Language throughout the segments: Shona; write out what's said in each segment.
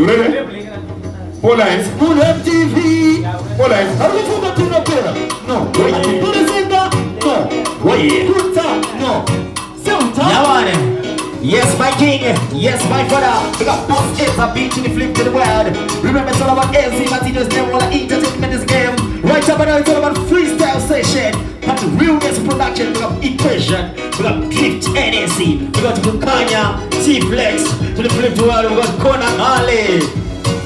You ready? 4 lines. Full MTV. 4 lines. Are you forgot to know better? No. To the singer? No. Kuta? No. Silta? Yawan. Yes, my king. Yes, my father. We got boss kids, a beat in the flip to the world. Remember, it's all about LC Martinez, never wanna entertainment this game. Right up and now, it's all about freestyle session. But the realness production, we got Equation, we got Drift NAC, we got Bukanya, T-Flex, to the flip to the world, we got Conan Ali.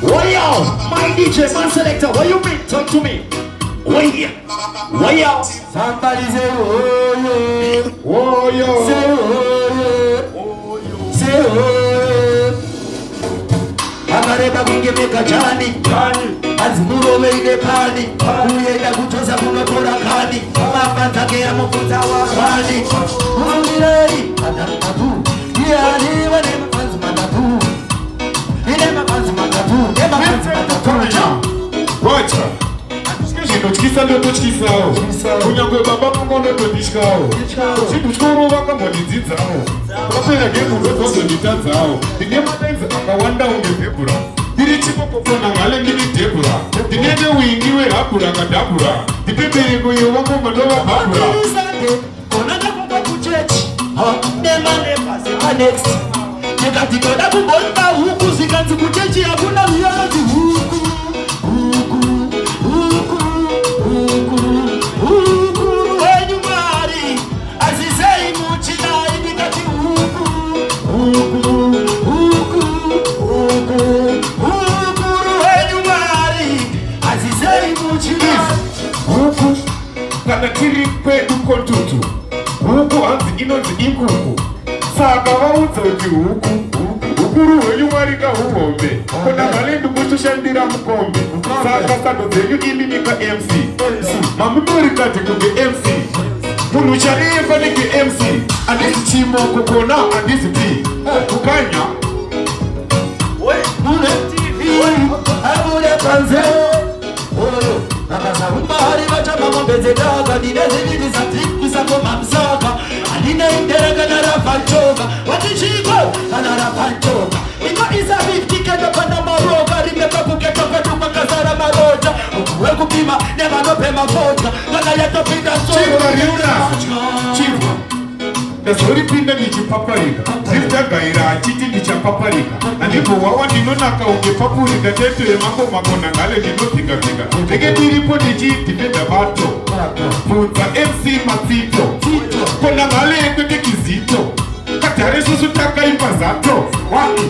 What y'all? My DJ, my selector, what you mean? Talk to me. What y'all? Somebody say, oh, yo. Oh, yo. Say, oh, yo. Say, oh, yo. Amareba kungemeka chani. Azimuro weide pani. Uyenda kutoza kunokora kani. Mapata ke amokuta wa kani. Umireri. Adapatu. Yali wane mafanzi matatu. Ile mafanzi matatu. Ema mafanzi matatu. Wacha. Chikisa ndo tochikisao. Kunyangwe baba mungo ndo totishikao. Chintu chikoro waka mwadidzidzao. Kapena gemu ndo nditadzao. Ndine mataidza akawanda unge pepura. Ndiri chikokopona ngale ndiri debura. Ndinende wingiwe hapura kadabura. Ndipepereko yewako mandova hapura. Konaka kuka kuchechi. Nema next. Nekati koda kubonda huku zikanzi kuchechi hakuna huyati huku. Kana tiri kwedu kontutu. Huku hanzi inonzi ikuku. Saka waudza uti huku. Ukuru wenyu marika huombe. Kona malendu kushishandira mkombe. Saka sando zenyu ilinika MC. Mamimori kati kuge MC. Munu charifa nike MC. Andisi chimo kukona andisi P. Kukanya. Mune TV. Abule panze. Nakasa umbari bachama mbeze daga. Ninezi vidi za triku za koma msaka. Aline indereka na rafanchoka. Watishiko na rafanchoka. Iko isa 50 kendo panda maroka. Rimeka kuketoka tuka kasara maroja. Ukuwe kupima nema nope mafoja. Kaka yeto pinda Chiva riuna. Chiva. Dasori pinda nichipaparika. Zifta gaira chiti nichapaparika. Andipo wawa ninonaka ungepapurika. Tetu ye mambo makona ngale ninotika tika. Ege diripo nichiti penda bato. Funza MC Matito. Kona ngale ekwete kizito. Katare susu taka impazato. Waki.